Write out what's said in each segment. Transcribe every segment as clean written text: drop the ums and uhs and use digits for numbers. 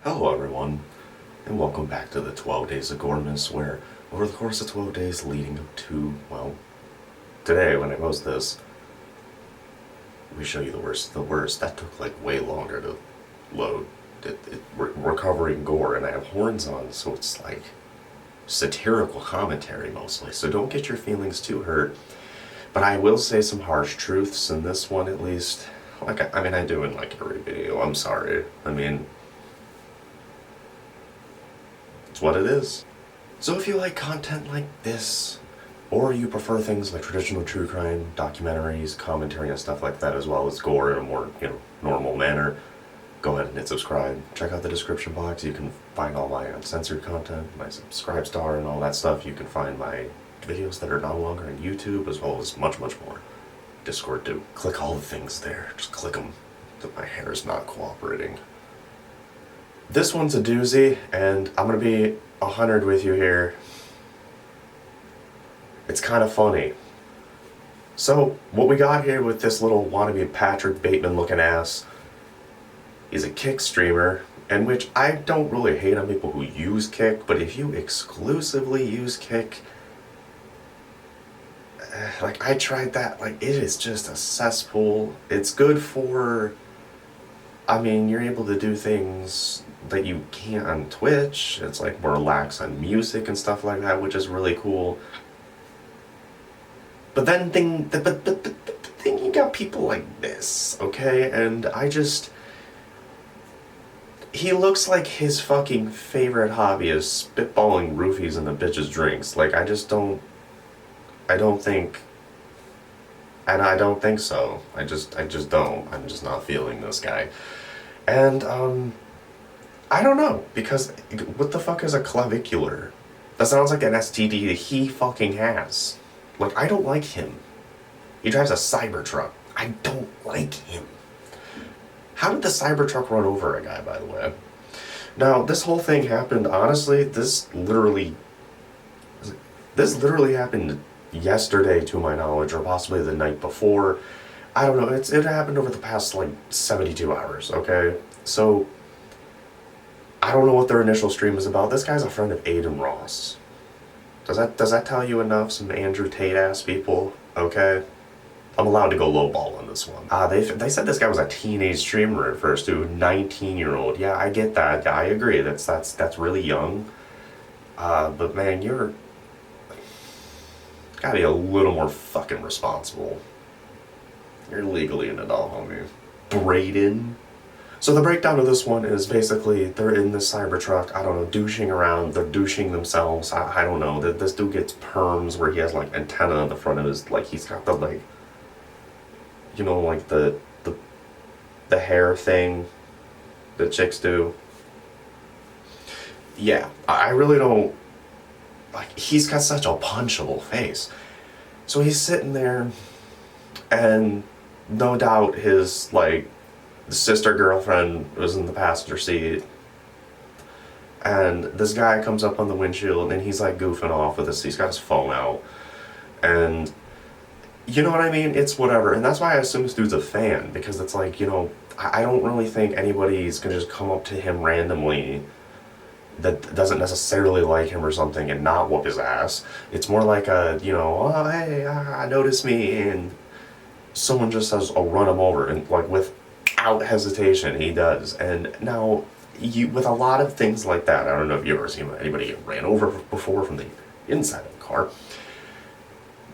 Hello everyone, and welcome back to the 12 Days of Goremis, where over the course of 12 days leading up to, well, today when I post this, we show you the worst of the worst. That took like way longer to load. We're covering gore and I have horns on, so it's like satirical commentary mostly, so don't get your feelings too hurt. But I will say some harsh truths in this one at least. Like, I do in like every video, I'm sorry. It's what it is. So if you like content like this, or you prefer things like traditional true crime, documentaries, commentary and stuff like that, as well as gore in a more, normal manner, go ahead and hit subscribe. Check out the description box. You can find all my uncensored content, my subscribe star and all that stuff. You can find my videos that are no longer on YouTube, as well as much, much more. Discord too. Click all the things there. Just click them. My hair's not cooperating. This one's a doozy, and I'm gonna be 100 with you here. It's kind of funny. So, what we got here with this little wannabe Patrick Bateman looking ass is a Kick streamer, in which I don't really hate on people who use Kick, but if you exclusively use Kick, like I tried that, like it is just a cesspool. It's good for, you're able to do things that you can't on Twitch. It's like more lax on music and stuff like that, which is really cool. But then you got people like this, okay? And he looks like his fucking favorite hobby is spitballing roofies in the bitches' drinks. Like, I don't think so. I just don't. I'm just not feeling this guy. And, I don't know, because what the fuck is a clavicular? That sounds like an STD that he fucking has. Like, I don't like him. He drives a Cybertruck. I don't like him. How did the Cybertruck run over a guy, by the way? Now, this whole thing happened, honestly, this literally happened yesterday, to my knowledge, or possibly the night before. I don't know, it happened over the past, like, 72 hours, okay? So, I don't know what their initial stream was about. This guy's a friend of Aiden Ross. Does that tell you enough? Some Andrew Tate ass people, okay? I'm allowed to go lowball on this one. They said this guy was a teenage streamer at first, too, 19-year-old. Yeah, I get that. Yeah, I agree. That's really young. But man, you're gotta be a little more fucking responsible. You're legally an adult, homie. Brayden. So the breakdown of this one is basically they're in this Cybertruck, I don't know, douching around, they're douching themselves, I don't know, this dude gets perms where he has like antenna on the front of his, like he's got the like, like the hair thing that chicks do. Yeah, I really don't, like he's got such a punchable face. So he's sitting there and no doubt his like, the sister girlfriend was in the passenger seat, and this guy comes up on the windshield and he's like goofing off with this. He's got his phone out, and you know what I mean? It's whatever, and that's why I assume this dude's a fan, because it's like, I don't really think anybody's gonna just come up to him randomly that doesn't necessarily like him or something and not whoop his ass. It's more like a, oh hey, notice me, and someone just says, oh, run him over, and like without hesitation he does. And now with a lot of things like that, I don't know if you've ever seen anybody get ran over before from the inside of the car,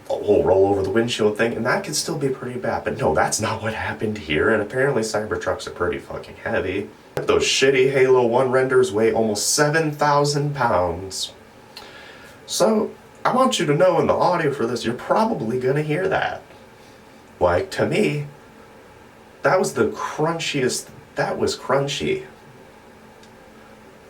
the whole roll over the windshield thing, and that could still be pretty bad. But no, that's not what happened here, and apparently Cybertrucks are pretty fucking heavy. Those shitty Halo 1 renders weigh almost 7,000 pounds. So I want you to know in the audio for this, you're probably gonna hear that. Like, to me, that was the crunchiest, that was crunchy.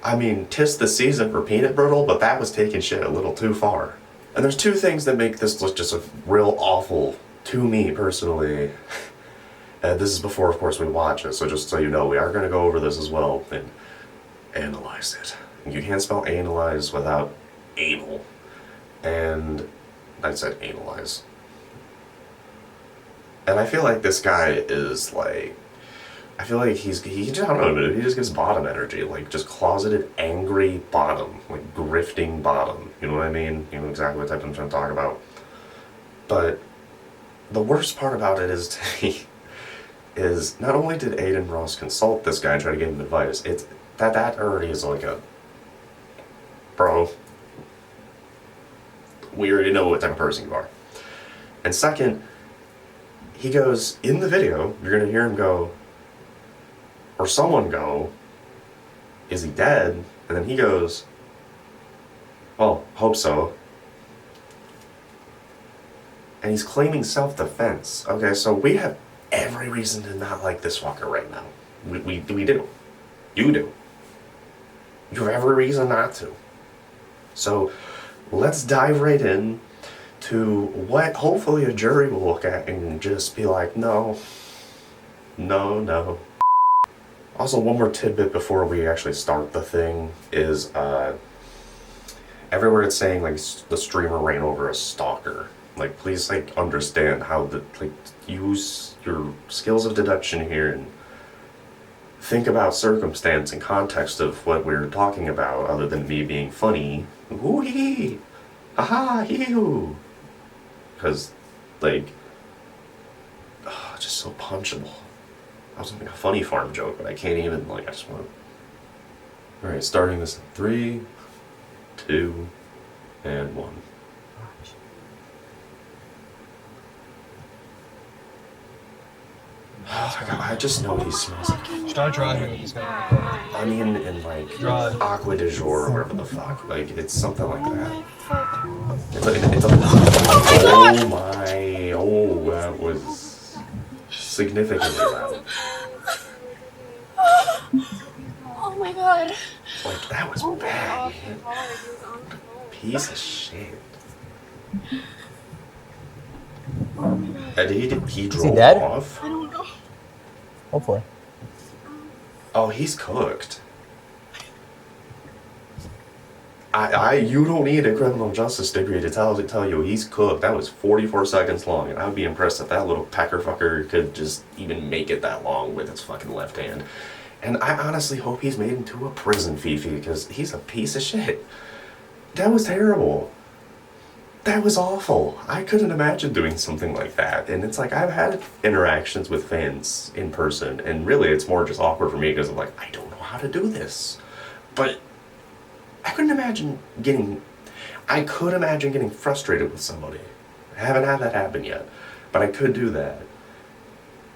I mean, 'tis the season for peanut brittle, but that was taking shit a little too far. And there's two things that make this look just a real awful, to me personally. And this is before, of course, we watch it, so just so you know, we are going to go over this as well and analyze it. You can't spell analyze without anal. And I said analyze. And I feel like this guy is like I feel like he just, I don't know, he just gives bottom energy, like just closeted, angry bottom, like grifting bottom. You know what I mean? You know exactly what type I'm trying to talk about. But the worst part about it is, is not only did Aiden Ross consult this guy and try to give him advice, it's that already is like a, bro, we already know what type of person you are. And second, he goes, in the video, you're gonna hear him go, or someone go, is he dead? And then he goes, well, hope so. And he's claiming self-defense. Okay, so we have every reason to not like this fucker right now. We do. You do. You have every reason not to. So let's dive right in to what hopefully a jury will look at and just be like, no, no, no. Also, one more tidbit before we actually start the thing is everywhere it's saying like the streamer ran over a stalker. Like, please, like, understand how the, like, use your skills of deduction here and think about circumstance and context of what we're talking about, other than me being funny. Ooh hee, aha hee hoo. Because, like, just so punchable. I was gonna make a funny farm joke, but I can't even, like, I just want to. Alright, starting this in 3, 2, and 1. Oh my god, I just know he smells like. Start driving with this guy. Onion and like Drive. aqua de jour or whatever the fuck. Like, it's something like that. It's a oh my, oh, that was significantly loud. Oh my god. Like, that was bad, man. Piece of shit. And he drove dead? off? I don't know. Hopefully. Oh, he's cooked. You don't need a criminal justice degree to tell you he's cooked. That was 44 seconds long, and I would be impressed if that little pecker fucker could just even make it that long with his fucking left hand. And I honestly hope he's made into a prison Fifi, because he's a piece of shit. That was terrible. That was awful. I couldn't imagine doing something like that. And it's like, I've had interactions with fans in person, and really it's more just awkward for me because I'm like, I don't know how to do this. But I couldn't imagine getting frustrated with somebody. I haven't had that happen yet, but I could do that.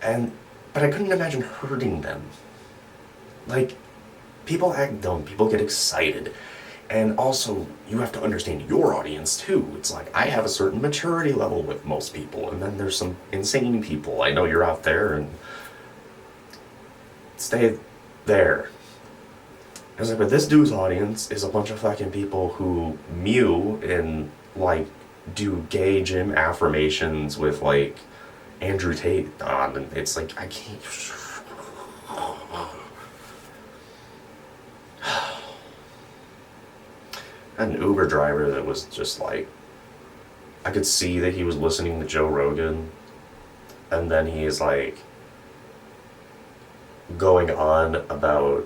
But I couldn't imagine hurting them. Like, people act dumb, people get excited. And also, you have to understand your audience too. It's like, I have a certain maturity level with most people, and then there's some insane people. I know you're out there, and stay there. I was like, but this dude's audience is a bunch of fucking people who mew and, like, do gay gym affirmations with, like, Andrew Tate on, and it's like, I can't. An Uber driver that was just like, I could see that he was listening to Joe Rogan, and then he's like going on about,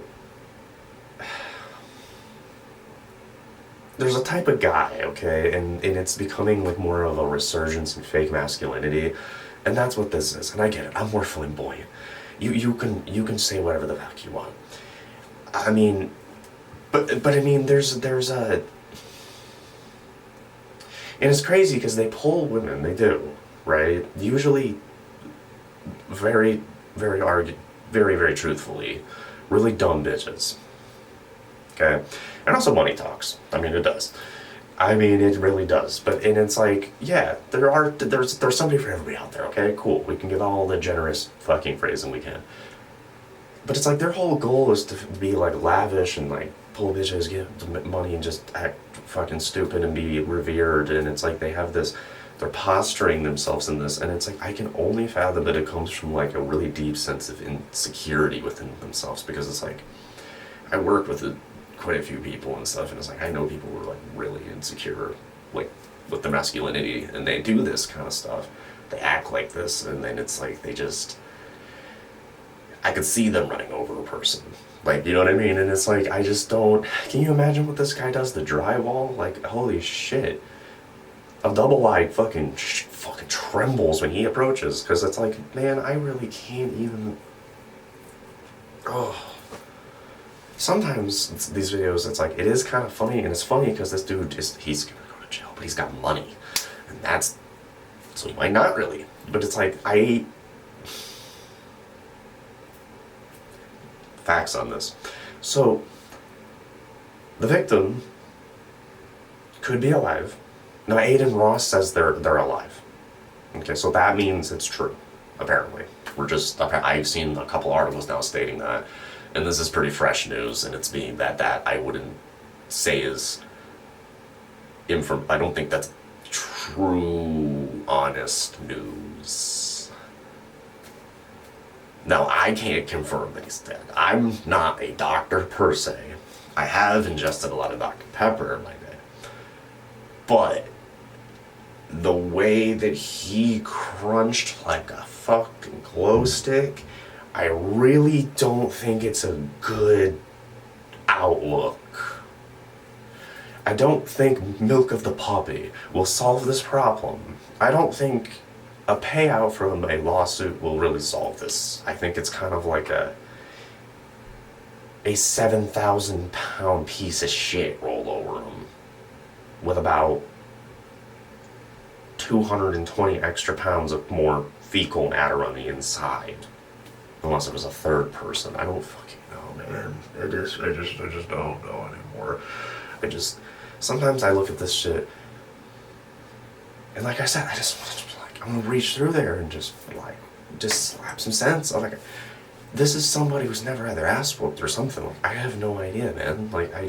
there's a type of guy, okay, and it's becoming like more of a resurgence in fake masculinity, and that's what this is. And I get it, I'm more flamboyant. You can say whatever the fuck you want. I mean, but I mean, there's a. And it's crazy because they pull women, they do, right? Usually very, very truthfully, really dumb bitches. Okay? And also money talks. I mean, it does. I mean, it really does. And it's like, yeah, there's somebody for everybody out there, okay? Cool. We can give all the generous fucking phrasing we can. But it's like their whole goal is to be like lavish and like pull bitches, give money, and just act fucking stupid and be revered. And it's like they have this, they're posturing themselves in this, and it's like I can only fathom that it comes from like a really deep sense of insecurity within themselves, because it's like I work with quite a few people and stuff, and it's like I know people who are like really insecure, like with their masculinity, and they do this kind of stuff. They act like this, and then it's like they just. I could see them running over a person. Like, you know what I mean? And it's like, I just don't... Can you imagine what this guy does to drywall? Like, holy shit. A double wide fucking trembles when he approaches. Because it's like, man, I really can't even... Oh. Sometimes these videos, it's like, it is kind of funny. And it's funny because this dude he's gonna go to jail, but he's got money. And that's... So he might not really. But it's like, facts on this. So, the victim could be alive. Now, Aiden Ross says they're alive. Okay, so that means it's true, apparently. I've seen a couple articles now stating that, and this is pretty fresh news, and it's being that I wouldn't say is I don't think that's true, honest news. Now, I can't confirm that he's dead. I'm not a doctor per se. I have ingested a lot of Dr. Pepper in my day. But the way that he crunched like a fucking glow stick, I really don't think it's a good outlook. I don't think milk of the puppy will solve this problem. I don't think a payout from a lawsuit will really solve this. I think it's kind of like a 7,000 pound piece of shit rolled over him with about 220 extra pounds of more fecal matter on the inside. Unless it was a third person. I don't fucking know, man. I just don't know anymore. Sometimes I look at this shit, and like I said, I just want to, like, I'm gonna reach through there and just slap some sense. I'm like, this is somebody who's never had their ass whooped or something. Like, I have no idea, man. Like, I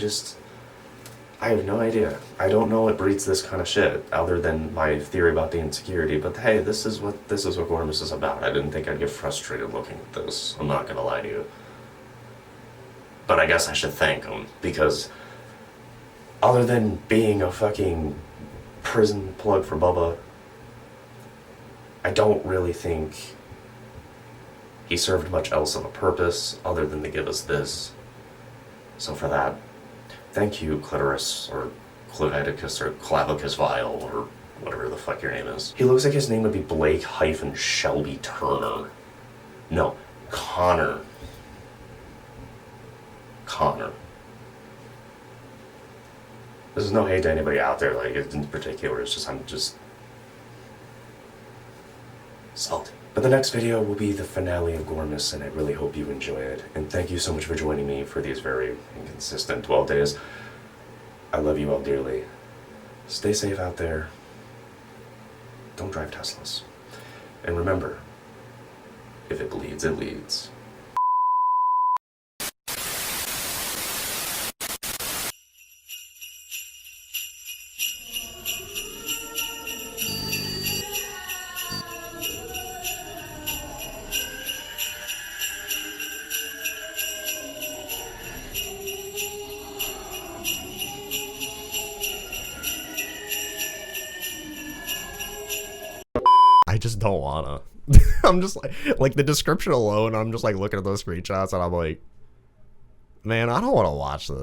have no idea. I don't know what breeds this kind of shit, other than my theory about the insecurity. But hey, this is what Goremis is about. I didn't think I'd get frustrated looking at this. I'm not gonna lie to you. But I guess I should thank him, because other than being a fucking prison plug for Bubba, I don't really think he served much else of a purpose other than to give us this. So for that, thank you, Clitoris, or Clavicus, or Clavicus Vile, or whatever the fuck your name is. He looks like his name would be Blake-Shelby Turner. No, Connor. There's no hate to anybody out there, like, in particular, it's just, I'm just salty. But the next video will be the finale of Goremis, and I really hope you enjoy it. And thank you so much for joining me for these very inconsistent 12 days. I love you all dearly. Stay safe out there. Don't drive Teslas. And remember, if it bleeds, it leads. I just don't wanna. I'm just like the description alone, I'm just like looking at those screenshots and I'm like, man, I don't want to watch this.